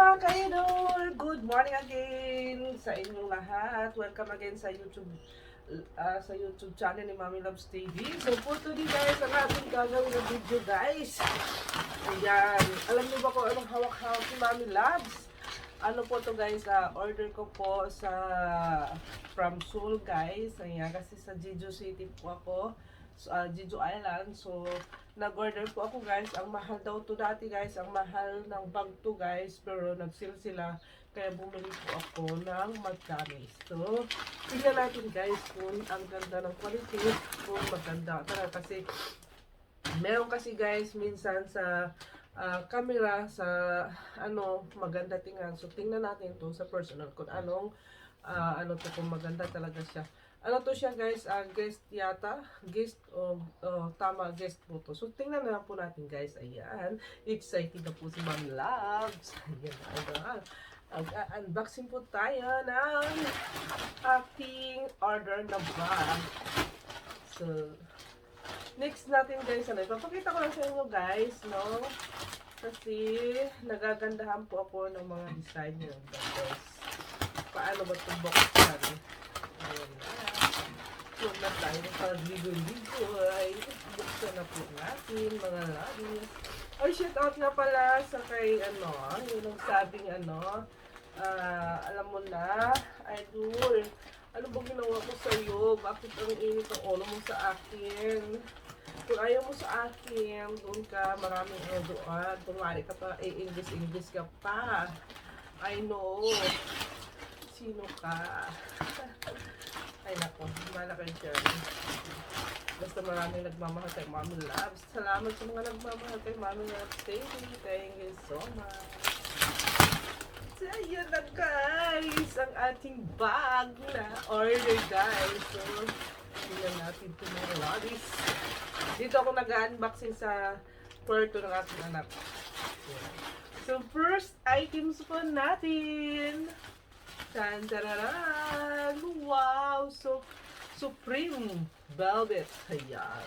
mga ka-idol! Good morning again sa inyong lahat. Welcome again sa YouTube channel ni Mami Loves TV. So for today guys, ang ating gagawin na video guys. Ayan, alam niyo ba kung anong hawak-hawak ni Mami Loves? Ano po to guys, order ko po from Seoul guys. Ayan, kasi sa Jeju City po ako. Jeju Island. So, nag-order po ako guys. Ang mahal daw to dati guys. Ang mahal ng bag to guys. Pero nag-sale sila. Kaya bumili po ako ng magdami. So, tingnan natin guys kung ang ganda ng quality. Kung maganda. Tara kasi, meron kasi guys minsan sa camera sa maganda tingnan. So, tingnan natin to sa personal kung anong kung maganda talaga siya. Ano to siya guys, guest yata, tama, guest po to. So tingnan na lang po natin guys, ayan, excited na po si Mami Loves. Ayan, unboxing po tayo ng ating order na bag. So, next natin guys, ipapakita ko lang sa inyo guys, no? Kasi nagagandahan po ako ng mga design nyo guys. Paano ba itong box yan? Ayan na. Huwag na tayo pag-ligo-ligo ay buksan na po natin mga labis. Ay, shout out nga pala sa kay yung nagsabing alam mo na, idol, ano bang ginawa ko sa'yo? Bakit ang init ang ulo mo sa akin? Kung ayaw mo sa akin, doon ka, maraming doon. Tumari ka pa, English ka pa. I know. Sino ka? Ay nako, malaki dyan. Basta maraming nagmamahal kay Mami Loves. Salamat sa mga nagmamahal kay Mami Loves. Thank you so much. So, ayan na guys, ang ating bag na order guys. So, tingnan natin ito mga lobbies. Dito ako nag-unboxing sa kwarto ng ating anak. So, first items po natin. Tantararan! Wow! So, Supreme Velvet. Ayan.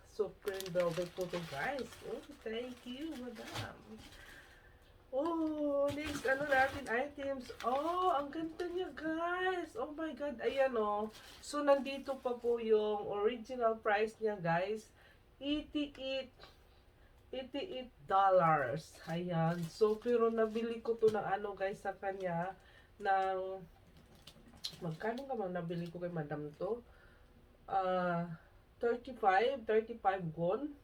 Supreme Velvet po to guys. Oh, thank you, madam. Oh, next, natin items. Oh, ang ganda niya guys. Oh my God. Ayan oh. So, nandito pa po yung original price niya guys. 88 $88. Ayan. So, pero nabili ko to ng guys sa kanya ng magkano ka nabili ko kay madam to? 35 won.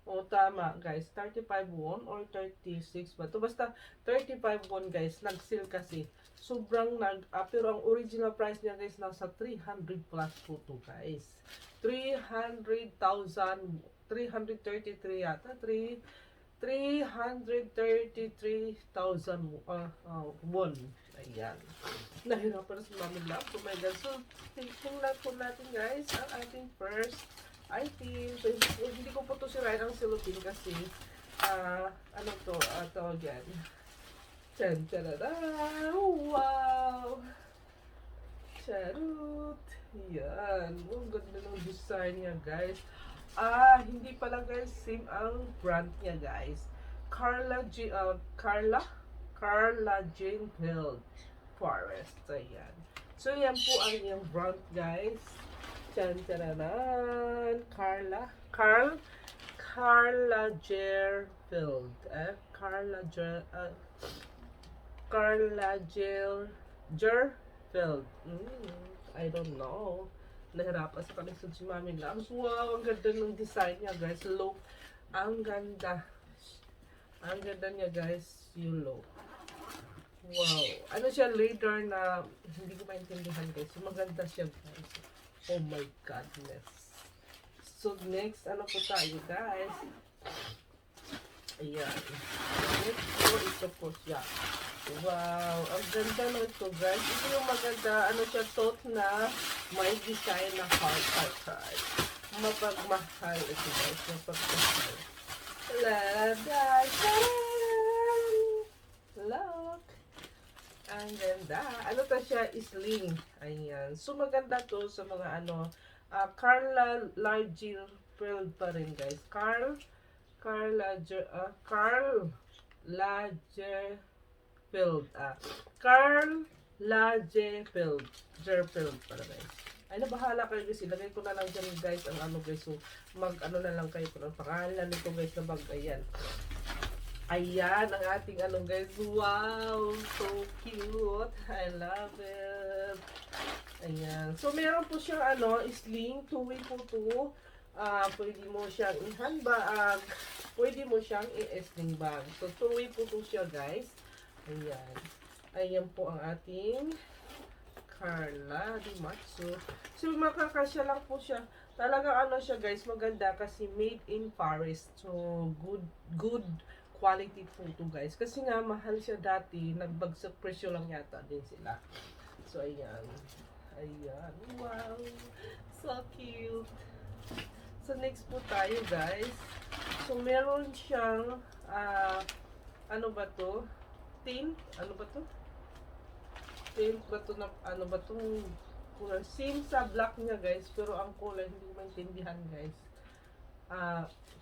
O tama guys, 35 won or 36 ba to? Basta 35 won guys. Nag-sale kasi. Sobrang pero ang original price niya guys nasa 300 plus po to guys. 333 yata, 333,000 won. Ayan. Nahirapan na si Mami Love. Oh my God. So, tingnan po natin guys ang ating first item. So, hindi ko po ito sirain ang silupin kasi tawag yan. Tantara! Wow! Charot! Yan. Ang ganda ng design niya guys. Hindi pala guys, same ang brand niya guys. Carla Jane Hill Forest. Ayan. So yan po ang iyong brand guys. Tantaranan. Carla Jerfield. Jerfield. I don't know. Nahirapan sa kalisod si Mami Loves. Wow, ang ganda ng design niya guys. Look, ang ganda. Ang ganda niya guys, yung look. Wow. Ano siya, leather na hindi ko maintindihan guys. So, maganda siya guys. Oh my goodness. So next, po tayo guys? Ayan. Next po, ito po siya. Wow, ang ganda na ito guys. Ito yung maganda, siya, tot na may design na heart. Mapagmahal ito guys, mapagmahal. Hello guys! Look! Ang ganda. To siya, sling. Ayan. So maganda to sa mga Carla Lagerfeld pa rin guys. Carl Lagerfeld. Karl Lagerfeld. Lagerfeld pala guys. Ay, nabahala kayo guys. Ilagay ko na lang dyan guys ang ano guys. So, ano na lang kayo kung ang pangalan nito guys na bag. Ayan. Ayan ang ating ano guys. Wow! So cute. I love it. Ayan. So, meron po siyang ano, sling. Two-way po to. Pwede mo siyang i-handbag. Pwede mo siyang i-sling bag. So, two-way po to siya guys. Ayan. Ayan po ang ating Carla Di Matsu. So, makakasya lang po siya. Talaga ano siya guys, maganda kasi made in Paris. So, good quality po to guys. Kasi nga, mahal siya dati. Nagbagsak presyo lang yata din sila. So, ayan. Ayan. Wow. So cute. So, next po tayo guys. So, meron siyang, ano ba to? Tint? Ano ba to? Tint ba to na, ano ba tong kulay? Same sa black niya guys, pero ang kulay hindi ko maintindihan guys.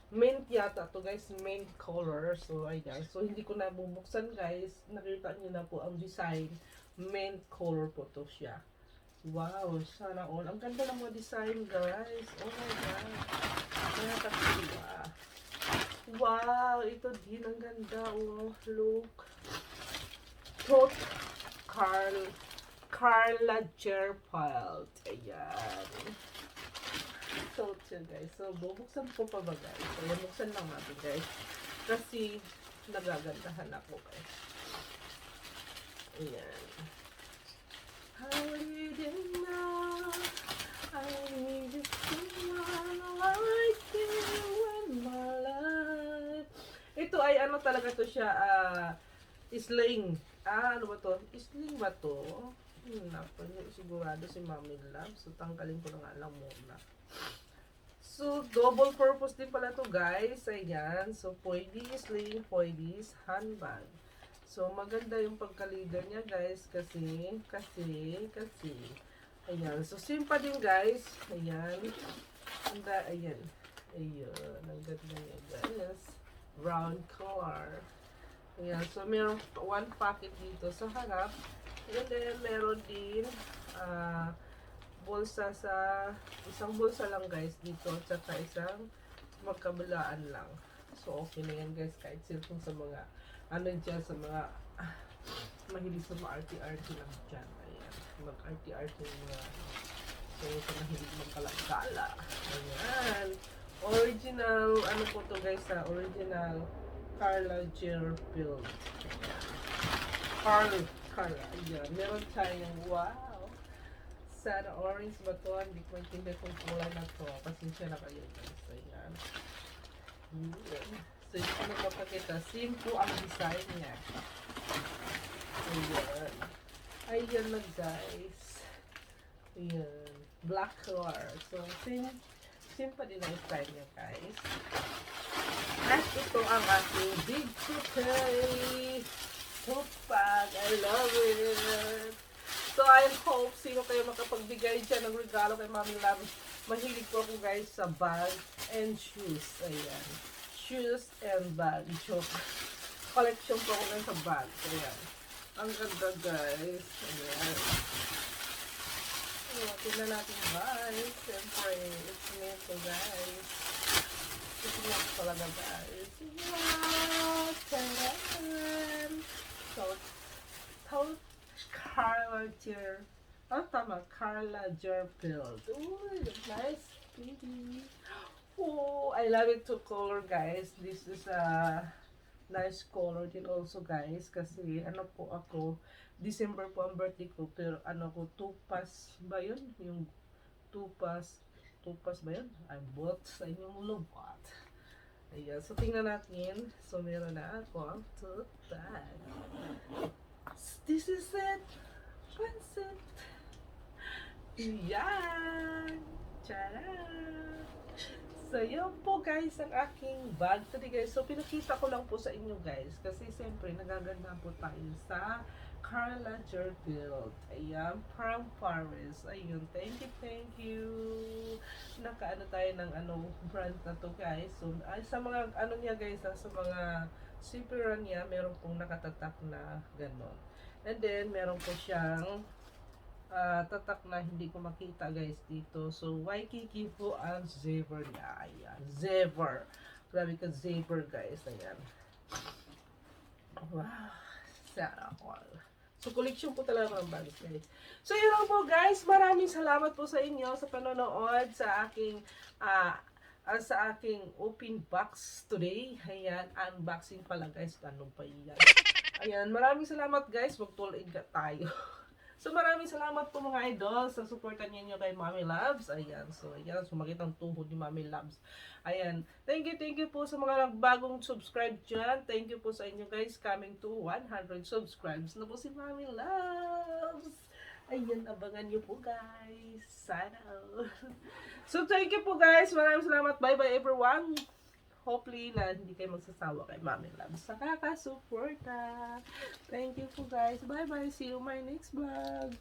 Mint yata to guys, mint color. So ayan, so hindi ko na bubuksan guys. Nakita niyo na po ang design. Mint color po to siya. Wow, sana all. Ang ganda ng mga design guys. Oh my god. Nakakatuwa. Wow, ito din ang ganda. Oh, look. Tot Carla Gerpalt. Ayan. So, guys. So, bubuksan ko pa ba guys? So, bubuksan lang natin guys. Kasi, nagagandahan ako guys. Ayan. I didn't know I needed someone like you in my life. Ito ay ano talaga to siya, sling. Ano ba to? Sling ba to? Naku, sigurado si Mami Love. So, tanggalin ko na nga lang muna. So, double purpose din pala to guys. Ayan. So, pwede sling, pwede handbag. So, maganda yung pagka-leader niya guys. Kasi. Ayan. So, simpa din guys. Ayan. Ayan. Ayan. Ang ganda niya guys. Brown color. Ayan, so meron one packet dito sa harap. And then meron din bulsa sa isang bulsa lang guys dito at saka isang magkabilaan lang. So okay na yan guys, kahit cellphone sa mga ano dyan, sa mga mahilig sa mga arty-arty lang dyan. Ayan, mag-arty-arty mga so sa mahilig magkalagkala. Ayan, original ano po to guys, original Carla Gerpelt. Carla. Ayan. Meron tayong, wow. Sana orange ba to? Hindi ko maintindihan kung kulay na to. Pasensya na kayo guys. Ayan. So, hindi ko magpapakita. Simple ang design niya. Ayan. Ayan lang guys. Ayan. Black color. So, simple din ang style niya guys. At ito ang aking big today tote bag. I love it. So I hope sino kayo makapagbigay dyan ng regalo kay Mami Love. Mahilig po ako guys sa bag and shoes. Ayan. Shoes and bag. Joke. Collection po ako ngayon sa bag. Ayan. Ang ganda guys. Ayan. Tingnan natin guys. Siyempre, it's me to guys. Ito nga talaga guys. Wow! Taran! So, Carla Gerpelt. Ooh, nice. Pretty. Oh, I love it to color guys. This is a nice color din also guys. Kasi ano po ako, December po ang birthday ko. Pero ano ko, tupas ba yun? Yung tupas ba yun? I bought sa inyong lubat. Ayan. So, tingnan natin. So, meron na ako ang tote bag. This is it. Pansit. Ayan. Charan. So, yun po guys ang aking bag today guys. So, pinakita ko lang po sa inyo guys. Kasi siyempre, nagaganda po tayo sa Carla Gerpelt. Ayan, from Paris. Ayun, thank you. Nakaano tayo ng brand na to guys. So, ay, sa mga ano niya guys, sa mga zipperan niya, meron pong nakatatak na gano'n. And then, meron po siyang tatak na hindi ko makita guys dito. So, Waikiki po ang zipper niya. Ayan, zipper. Grabe ka zipper guys. Ayan. Wow. Sana all. So, collection po talaga ng bags guys. So, yun lang po guys. Maraming salamat po sa inyo sa panonood sa aking open box today. Ayan, unboxing pala guys. Ganun pa yan. Ayan, maraming salamat guys. Mag-tuloy tayo. So, maraming salamat po mga idol sa suportan niyo kay Mommy Loves. Ayan, so, ayan, sumakit ang tuhod ni Mommy Loves. Ayan, thank you po sa mga nagbagong subscribe dyan. Thank you po sa inyo guys, coming to 100 subscribes na po si Mommy Loves. Ayan, abangan niyo po guys. Sana. So, thank you po guys. Maraming salamat. Bye-bye everyone. Hopefully na hindi kayo magsasawa kay Mommy Loves sa kakasuporta. Thank you po guys. Bye bye. See you in my next vlog.